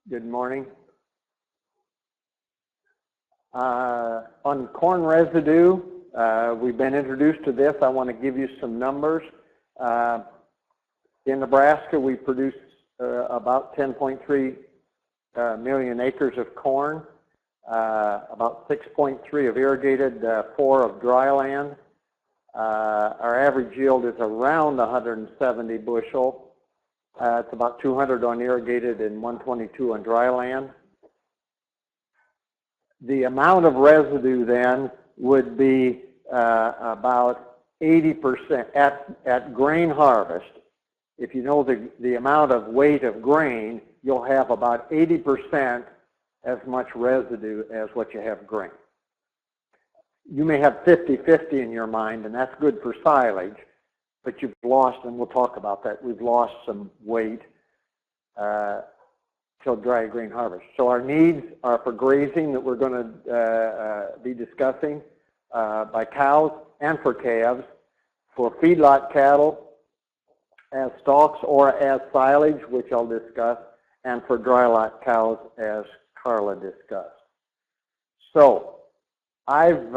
Good morning. On corn residue, we've been introduced to this. I want to give you some numbers. In Nebraska, we produce about 10.3 million acres of corn, about 6.3 of irrigated, 4 of dry land. Our average yield is around 170 bushel. It's about 200 on irrigated and 122 on dry land. The amount of residue then would be about 80% at grain harvest. If you know the amount of weight of grain, you'll have about 80% as much residue as what you have grain. You may have 50-50 in your mind, and that's good for silage, but you've lost, and we'll talk about that, we've lost some weight till dry grain harvest. So our needs are for grazing that we're going to be discussing by cows and for calves, for feedlot cattle as stalks or as silage, which I'll discuss, and for dry lot cows as Carla discussed. So I've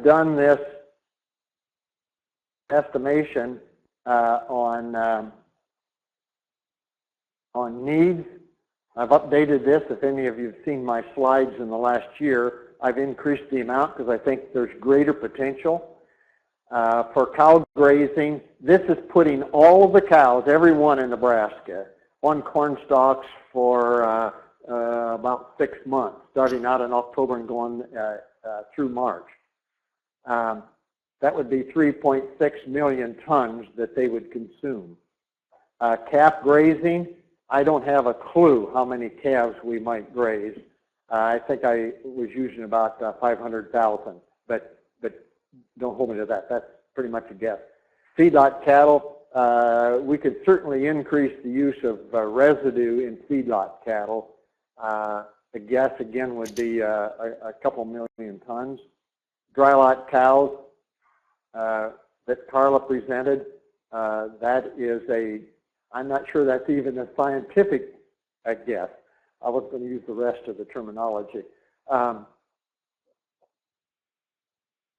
done this estimation on needs. I've updated this. If any of you have seen my slides in the last year, I've increased the amount because I think there's greater potential. For cow grazing, this is putting all the cows, every one in Nebraska, on corn stalks for about 6 months, starting out in October and going through March. That would be 3.6 million tons that they would consume. Calf grazing, I don't have a clue how many calves we might graze. I think I was using about 500,000, but don't hold me to that. That's pretty much a guess. Feedlot cattle, we could certainly increase the use of residue in feedlot cattle. A guess again would be a couple million tons. Dry lot cows that Carla presented, that is I'm not sure that's even a scientific guess. I was going to use the rest of the terminology.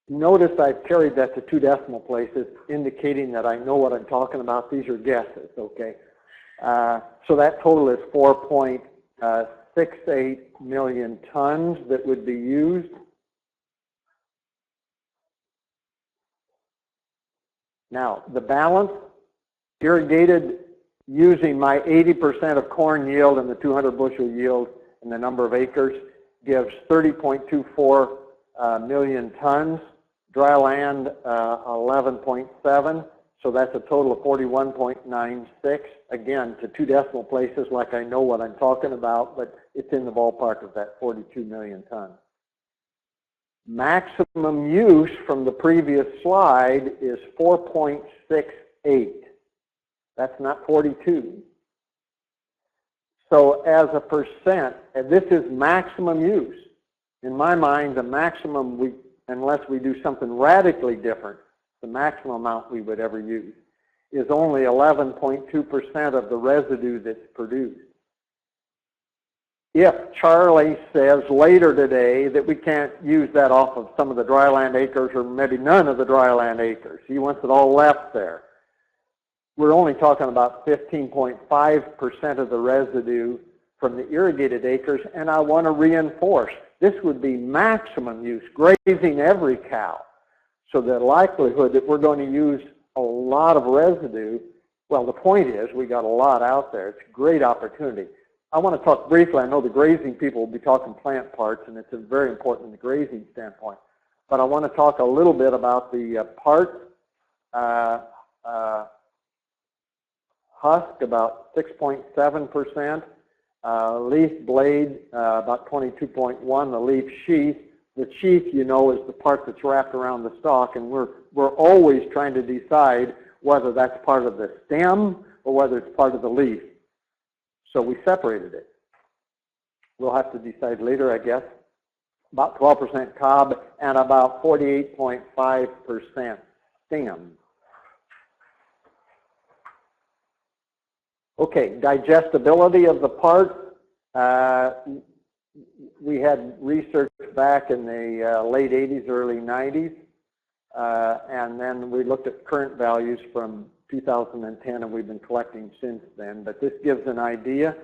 Notice I've carried that to 2 decimal places, indicating that I know what I'm talking about. These are guesses, okay? So that total is 4.68 million tons that would be used. Now, the balance, irrigated using my 80% of corn yield and the 200 bushel yield and the number of acres, gives 30.24 million tons. Dry land, 11.7, so that's a total of 41.96. Again, to 2 decimal places, like I know what I'm talking about, but it's in the ballpark of that 42 million tons. Maximum use from the previous slide is 4.68. That's not 42. So as a percent, and this is maximum use. In my mind, the maximum, unless we do something radically different, the maximum amount we would ever use is only 11.2% of the residue that's produced. If Charlie says later today that we can't use that off of some of the dry land acres or maybe none of the dry land acres, he wants it all left there, we're only talking about 15.5% of the residue from the irrigated acres, and I want to reinforce, this would be maximum use, grazing every cow. So the likelihood that we're going to use a lot of residue, well, the point is we got a lot out there. It's a great opportunity. I want to talk briefly, I know the grazing people will be talking plant parts, and it's very important in the grazing standpoint, but I want to talk a little bit about the part husk, about 6.7%, leaf blade, about 22.1%, the leaf sheath. The sheath, you know, is the part that's wrapped around the stalk, and we're always trying to decide whether that's part of the stem or whether it's part of the leaf. So we separated it. We'll have to decide later, I guess. About 12% cob and about 48.5% stem. Okay, digestibility of the part. We had research back in the late 80s, early 90s, and then we looked at current values from 2010, and we've been collecting since then. But this gives an idea.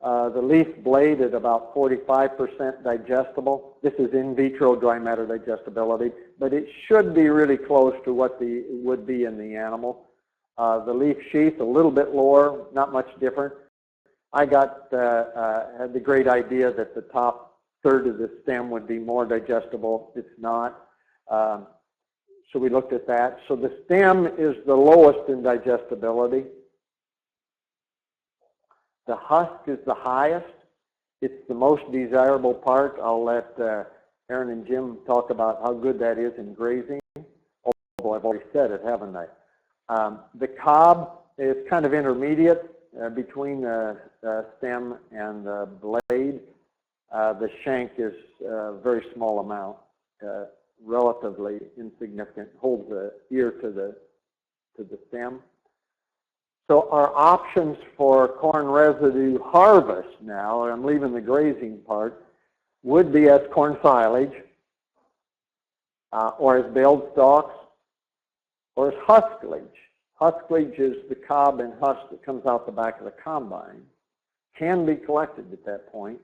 The leaf blade at about 45% digestible. This is in vitro dry matter digestibility, but it should be really close to what would be in the animal. The leaf sheath a little bit lower, not much different. I had the great idea that the top third of the stem would be more digestible. It's not. So we looked at that. So the stem is the lowest in digestibility. The husk is the highest. It's the most desirable part. I'll let Aaron and Jim talk about how good that is in grazing. Although I've already said it, haven't I? The cob is kind of intermediate between the stem and the blade. The shank is a very small amount, relatively insignificant, holds the ear to the stem. So our options for corn residue harvest now, and I'm leaving the grazing part, would be as corn silage, or as baled stalks, or as husklage. Husklage is the cob and husk that comes out the back of the combine. Can be collected at that point,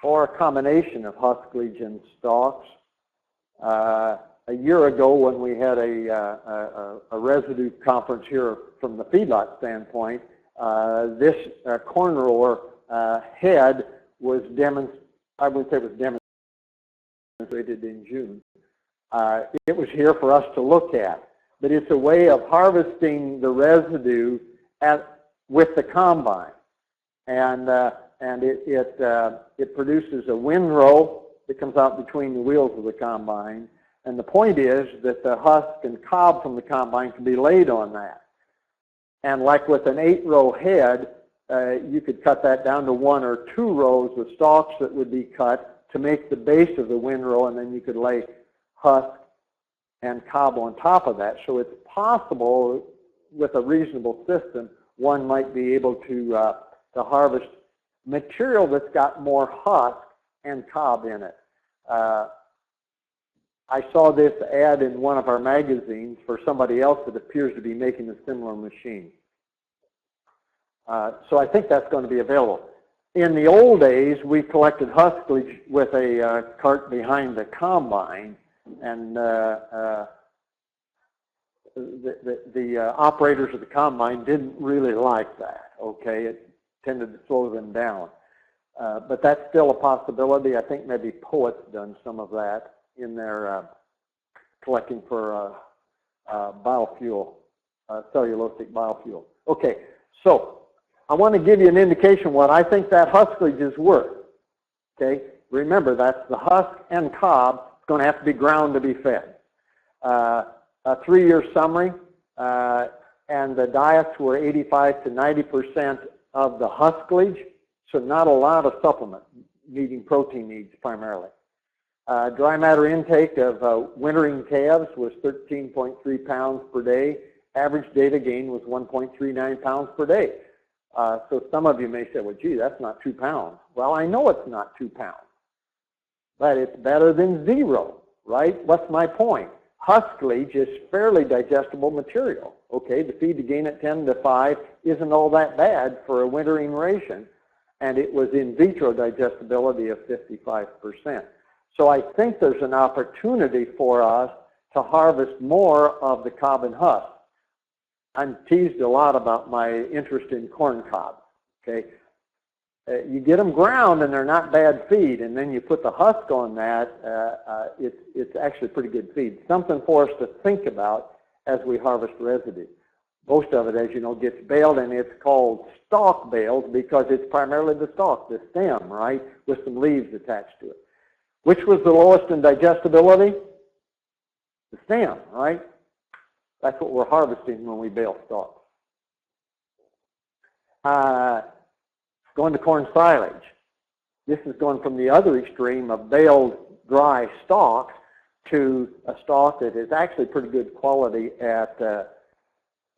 or a combination of husklage and stalks. A year ago, when we had a residue conference here from the feedlot standpoint, this corn rower head was I would say it was demonstrated in June. It was here for us to look at, but it's a way of harvesting the residue with the combine, and it produces a windrow that comes out between the wheels of the combine. And the point is that the husk and cob from the combine can be laid on that. And like with an 8-row head, you could cut that down to 1 or 2 rows of stalks that would be cut to make the base of the windrow, and then you could lay husk and cob on top of that. So it's possible, with a reasonable system, one might be able to harvest material that's got more husk and cob in it. I saw this ad in one of our magazines for somebody else that appears to be making a similar machine. So I think that's going to be available. In the old days, we collected husklage with a cart behind the combine, and the operators of the combine didn't really like that. Okay, it tended to slow them down. But that's still a possibility. I think maybe Poet's done some of that in their collecting for biofuel, cellulosic biofuel. Okay, so I want to give you an indication what I think that husklage is worth. Okay, remember that's the husk and cob. It's going to have to be ground to be fed. A 3-year summary, and the diets were 85 to 90% of the husklage, so not a lot of supplement, needing protein needs primarily. Dry matter intake of wintering calves was 13.3 pounds per day. Average data gain was 1.39 pounds per day. So some of you may say, well, gee, that's not 2 pounds. Well, I know it's not 2 pounds, but it's better than 0, right? What's my point? Husklage is fairly digestible material. Okay, the feed to gain at 10 to 5 isn't all that bad for a wintering ration, and it was in vitro digestibility of 55%. So I think there's an opportunity for us to harvest more of the cob and husk. I'm teased a lot about my interest in corn cob. Okay, you get them ground and they're not bad feed, and then you put the husk on that. It's actually pretty good feed. Something for us to think about as we harvest residue. Most of it, as you know, gets baled, and it's called stalk baled because it's primarily the stalk, the stem, right, with some leaves attached to it. Which was the lowest in digestibility? The stem, right? That's what we're harvesting when we bale stalks. Going to corn silage. This is going from the other extreme of baled dry stalks to a stalk that is actually pretty good quality at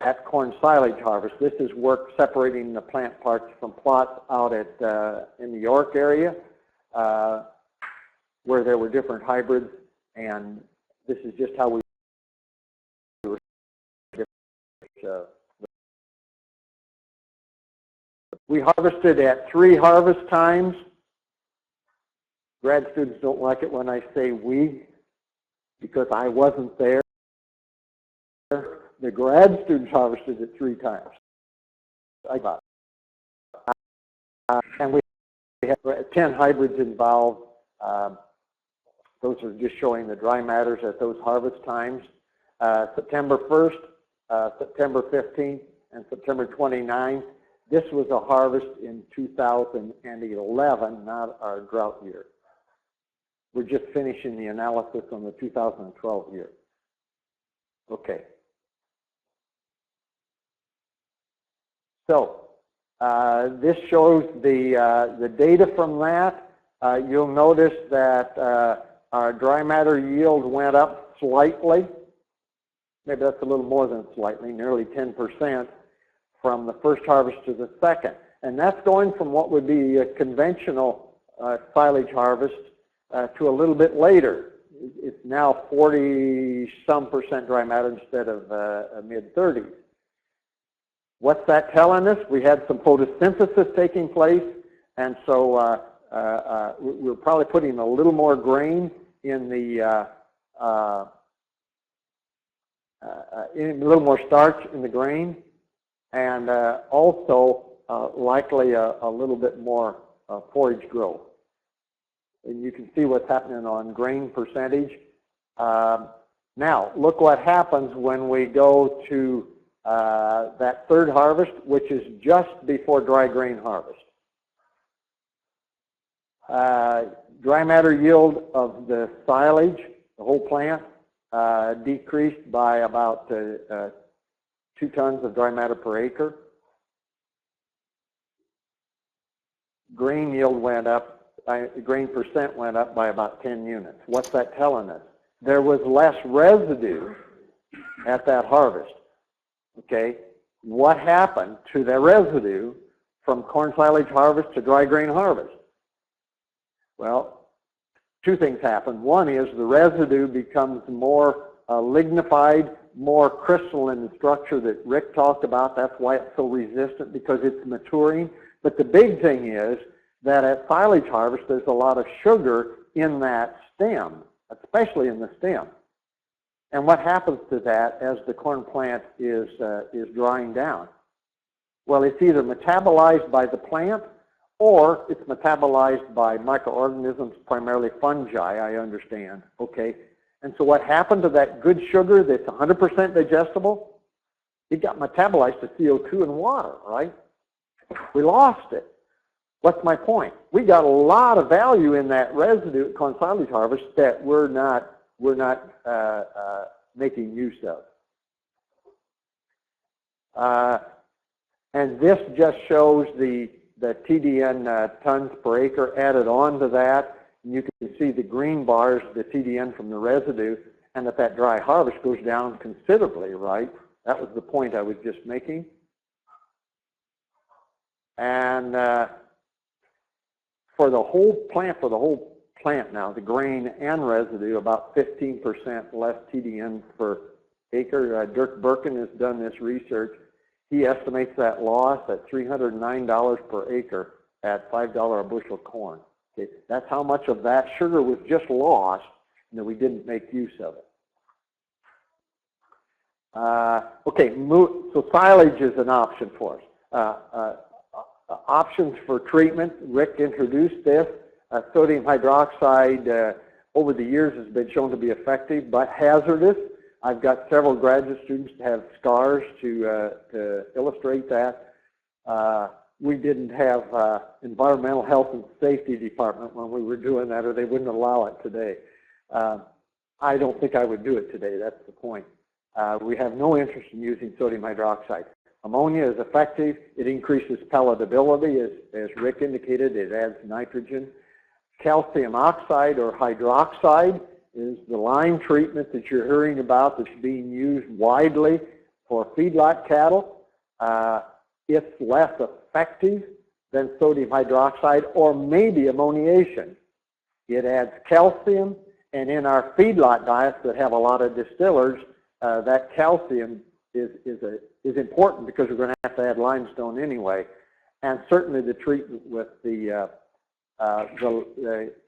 at corn silage harvest. This is work separating the plant parts from plots out at in the York area, where there were different hybrids, and this is just how we we harvested at 3 harvest times. Grad students don't like it when I say we, because I wasn't there. The grad students harvested it 3 times. I got it. And we have 10 hybrids involved. Those are just showing the dry matters at those harvest times. September 1st, September 15th, and September 29th. This was a harvest in 2011, not our drought year. We're just finishing the analysis on the 2012 year. Okay. So this shows the data from that. You'll notice that our dry matter yield went up slightly. Maybe that's a little more than slightly, nearly 10% from the first harvest to the second. And that's going from what would be a conventional silage harvest to a little bit later. It's now 40-some% dry matter instead of mid-30s. What's that telling us? We had some photosynthesis taking place, and so we're probably putting a little more grain in the, a little more starch in the grain, and also likely a little bit more forage growth. And you can see what's happening on grain percentage. Now, look what happens when we go to that third harvest, which is just before dry grain harvest. Dry matter yield of the silage, the whole plant, decreased by about 2 tons of dry matter per acre. Grain yield went up, grain percent went up by about 10 units. What's that telling us? There was less residue at that harvest. Okay, what happened to the residue from corn silage harvest to dry grain harvest? Well, 2 things happen. One is the residue becomes more lignified, more crystalline in structure that Rick talked about. That's why it's so resistant, because it's maturing. But the big thing is that at silage harvest, there's a lot of sugar in that stem, especially in the stem. And what happens to that as the corn plant is drying down? Well, it's either metabolized by the plant or it's metabolized by microorganisms, primarily fungi, I understand. Okay. And so what happened to that good sugar that's 100% digestible? It got metabolized to CO2 and water, right? We lost it. What's my point? We got a lot of value in that residue at corn silage harvest that we're not making use of. And this just shows the TDN tons per acre added on to that. And you can see the green bars, the TDN from the residue, and that dry harvest goes down considerably, right? That was the point I was just making. And for the whole plant now, the grain and residue, about 15% less TDN per acre. Dirk Birkin has done this research. He estimates that loss at $309 per acre at $5 a bushel corn. Okay, that's how much of that sugar was just lost and that we didn't make use of it. Okay, so silage is an option for us. Options for treatment, Rick introduced this. Sodium hydroxide over the years has been shown to be effective but hazardous. I've got several graduate students that have scars to illustrate that. We didn't have environmental health and safety department when we were doing that, or they wouldn't allow it today. I don't think I would do it today. That's the point. We have no interest in using sodium hydroxide. Ammonia is effective. It increases palatability, as Rick indicated. It adds nitrogen. Calcium oxide or hydroxide is the lime treatment that you're hearing about that's being used widely For feedlot cattle, it's less effective than sodium hydroxide or maybe ammoniation. It adds calcium, and in our feedlot diets that have a lot of distillers, that calcium is important because we're going to add limestone anyway. And certainly the treatment with the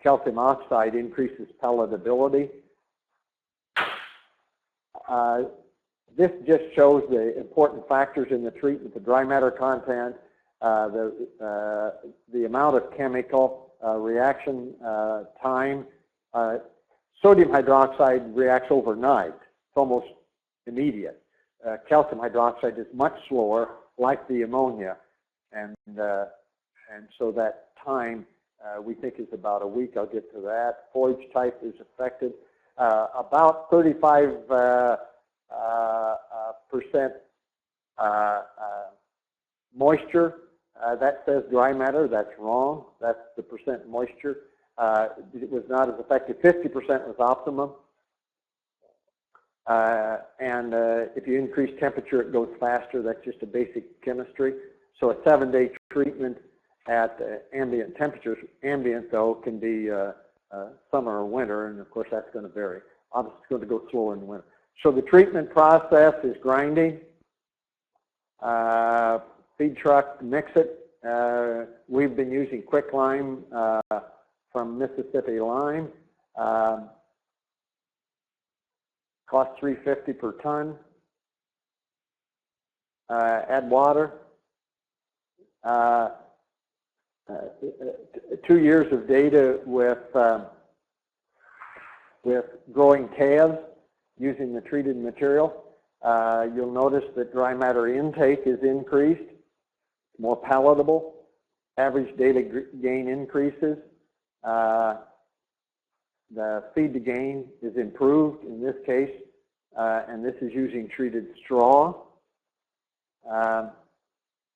calcium oxide increases palatability. This just shows the important factors in the treatment: the dry matter content, the amount of chemical, reaction time. Sodium hydroxide reacts overnight; it's almost immediate. Calcium hydroxide is much slower, like the ammonia, and so that time we think is about a week. I'll get to that. Forage type is affected. About 35% moisture. That says dry matter. That's wrong. That's the percent moisture. It was not as effective. 50% was optimum. And if you increase temperature, it goes faster. That's just a basic chemistry. So a 7-day treatment at ambient temperatures, ambient though, can be summer or winter, and of course that's going to vary. Obviously it's going to go slower in the winter. So the treatment process is grinding, feed truck, mix it. We've been using quicklime from Mississippi Lime. Cost $3.50 per ton. Add water. 2 years of data with growing calves using the treated material. You'll notice that dry matter intake is increased, more palatable. Average daily gain increases. The feed to gain is improved in this case, and this is using treated straw.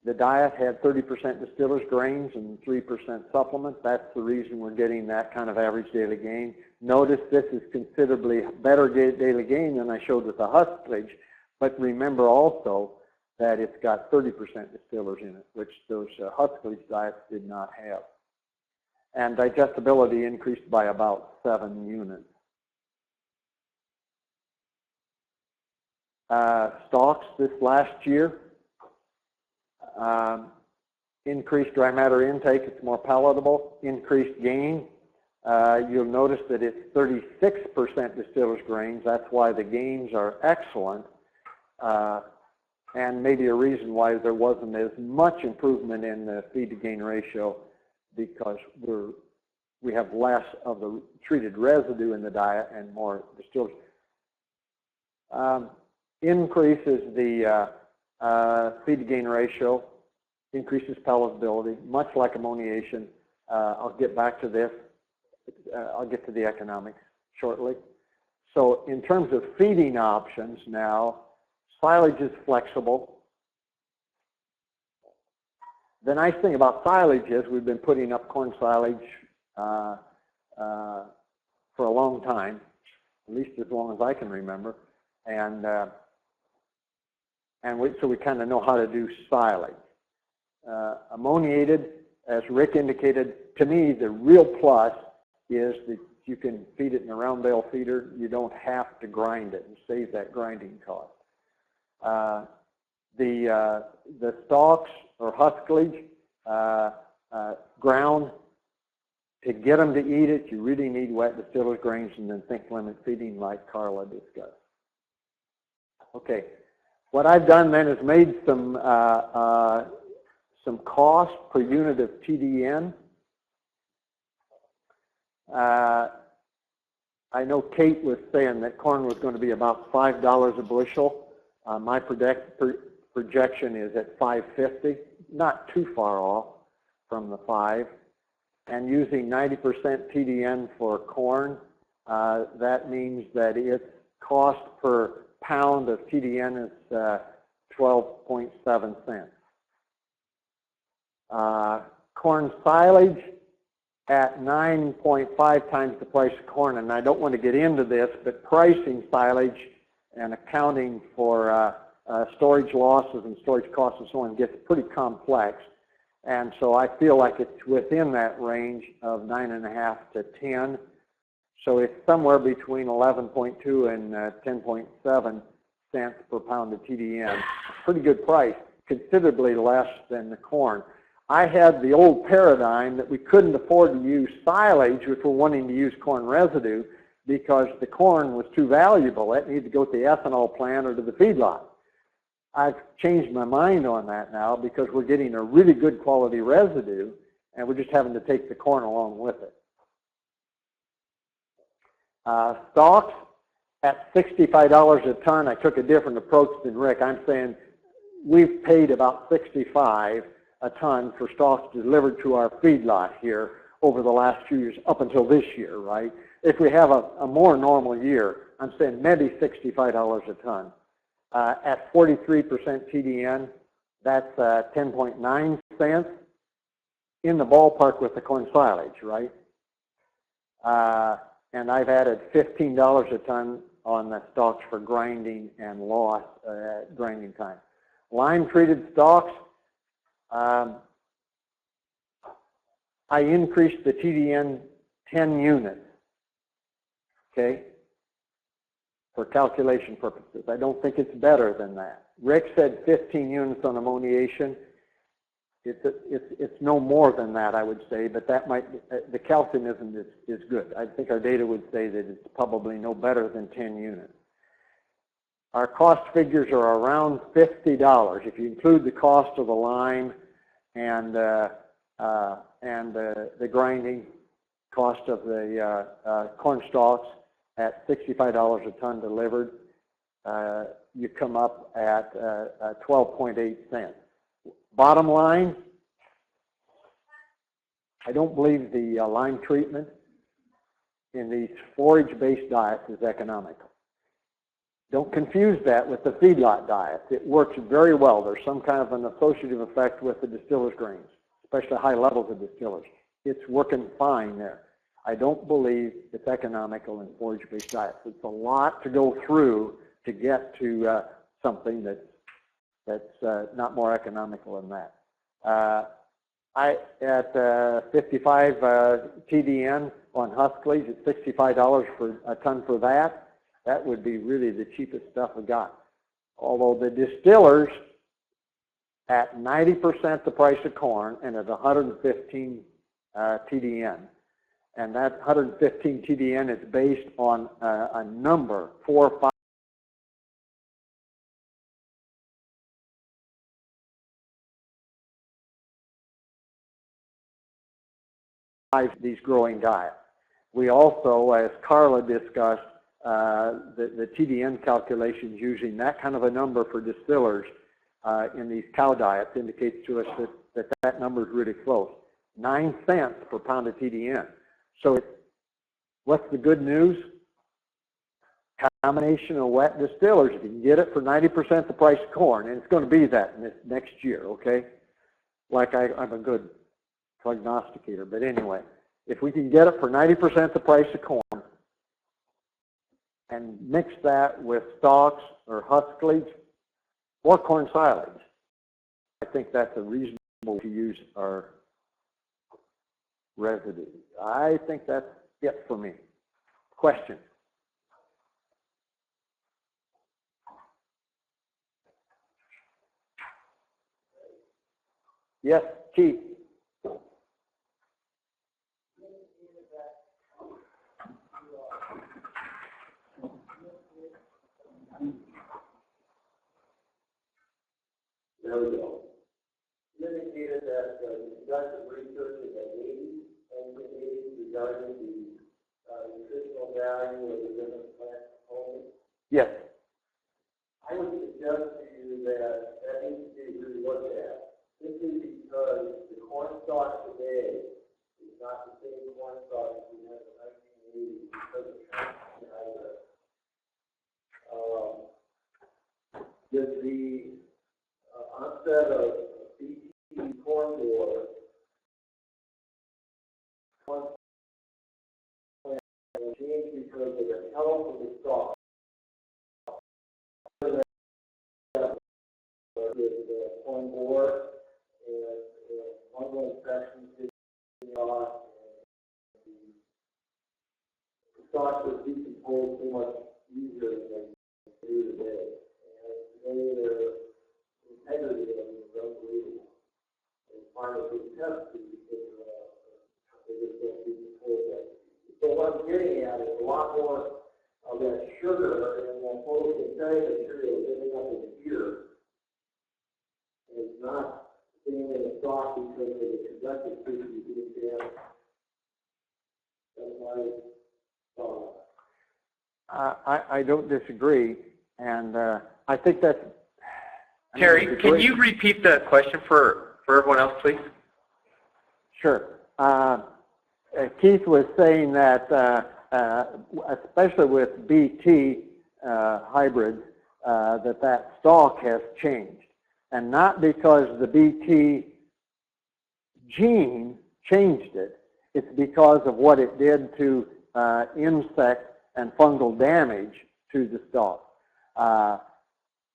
The diet had 30% distillers grains and 3% supplements. That's the reason we're getting that kind of average daily gain. Notice this is considerably better daily gain than I showed with the husklage, but remember also that it's got 30% distillers in it, which those husklage diets did not have. And digestibility increased by about 7 units. Stalks this last year. Increased dry matter intake, it's more palatable. Increased gain. You'll notice that it's 36% distillers grains. That's why the gains are excellent. And maybe a reason why there wasn't as much improvement in the feed to gain ratio, because we have less of the treated residue in the diet and more distillers. Increases the feed to gain ratio, increases palatability, much like ammoniation. I'll get back to this. I'll get to the economics shortly. So in terms of feeding options now, silage is flexible. The nice thing about silage is we've been putting up corn silage for a long time, at least as long as I can remember, so we kind of know how to do silage. Ammoniated, as Rick indicated, to me the real plus is that you can feed it in a round bale feeder. You don't have to grind it and save that grinding cost. The stalks or husklage ground, to get them to eat it, you really need wet distillers grains and then think limit feeding like Carla discussed. Okay, what I've done then is made some cost per unit of TDN. I know Kate was saying that corn was going to be about $5 a bushel. My projection is at $5.50, not too far off from the 5. And using 90% TDN for corn, that means that its cost per pound of TDN is 12.7 cents. Corn silage at 9.5 times the price of corn, and I don't want to get into this, but pricing silage and accounting for storage losses and storage costs and so on gets pretty complex. And so I feel like it's within that range of 9.5 to 10. So it's somewhere between 11.2 and 10.7 cents per pound of TDN. Pretty good price, considerably less than the corn. I had the old paradigm that we couldn't afford to use silage if we're wanting to use corn residue because the corn was too valuable. It needed to go to the ethanol plant or to the feedlot. I've changed my mind on that now because we're getting a really good quality residue and we're just having to take the corn along with it. Stalks at $65 a ton, I took a different approach than Rick. I'm saying we've paid about $65 a ton for stalks delivered to our feedlot here over the last few years, up until this year, right? If we have a more normal year, I'm saying maybe $65 a ton. At 43% TDN, that's 10.9 cents, in the ballpark with the corn silage, right? And I've added $15 a ton on the stalks for grinding and loss at grinding time. Lime-treated stalks, I increased the TDN 10 units, okay, for calculation purposes. I don't think it's better than that. Rick said 15 units on ammoniation. It's no more than that, I would say, but that might, the calcinism is good. I think our data would say that it's probably no better than 10 units. Our cost figures are around $50 if you include the cost of the lime and the grinding cost of the corn stalks at $65 a ton delivered. You come up at 12.8 cents. Bottom line, I don't believe the lime treatment in these forage-based diets is economical. Don't confuse that with the feedlot diet. It works very well. There's some kind of an associative effect with the distiller's grains, especially high levels of distillers. It's working fine there. I don't believe it's economical in forage-based diets. It's a lot to go through to get to something that's not more economical than that. At 55 TDN on Huskleys, at $65 for a ton for that. That would be really the cheapest stuff we got. Although the distillers at 90% the price of corn and at 115 TDN. And that 115 TDN is based on a number, 4 or 5 these growing diets. We also, as Carla discussed, the TDN calculations using that kind of a number for distillers in these cow diets indicates to us that number is really close. 9 cents per pound of TDN. So what's the good news? Combination of wet distillers. If you can get it for 90% the price of corn, and it's going to be that in this next year, okay? Like I'm a good prognosticator, but anyway, if we can get it for 90% the price of corn and mix that with stalks or huskleys or corn silage, I think that's a reasonable to use our residue. I think that's it for me. Question? Yes, Chief. There we go. You indicated that you conducted research in the 80s and the 80s regarding the nutritional value of the different plant components. Yes. I would suggest to you that needs to be really looked at. Simply because the corn stalk today is not the same corn stalk as we had in the 1980s because of transient hybrid. With the onset of BT corn war, corn plant will change because of the health of the stalk. stocks are decomposed so much easier than they do today. And today their integrity is unbelievable. And farmers who test these because they just don't decompose that. So what I'm getting at is a lot more of that sugar and that photosynthetic material ending up in here. And it's not staying in the stock because of the conductive tissue being damaged. That's my thought. I don't disagree, and I think that's... Terry, can you repeat the question for everyone else, please? Sure. Keith was saying that, especially with BT hybrids, that stalk has changed. And not because the BT gene changed it. It's because of what it did to insect and fungal damage to the stalk.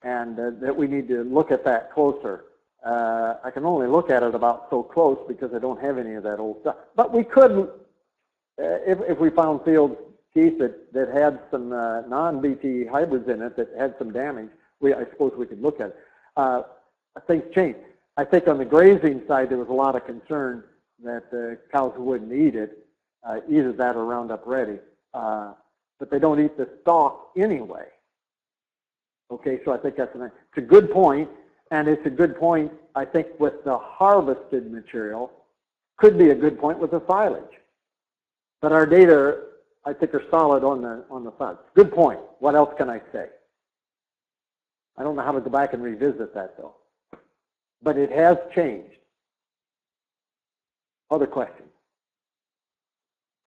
And that we need to look at that closer. I can only look at it about so close because I don't have any of that old stuff. But we could, if we found fields, Keith, that had some non-BT hybrids in it that had some damage, I suppose we could look at it. Things change. I think on the grazing side, there was a lot of concern that cows wouldn't eat it, either that or Roundup Ready. But they don't eat the stalk anyway. Okay, so I think it's a good point, and it's a good point, I think, with the harvested material. Could be a good point with the silage. But our data, I think, are solid on the silage. Good point. What else can I say? I don't know how to go back and revisit that, though. But it has changed. Other questions?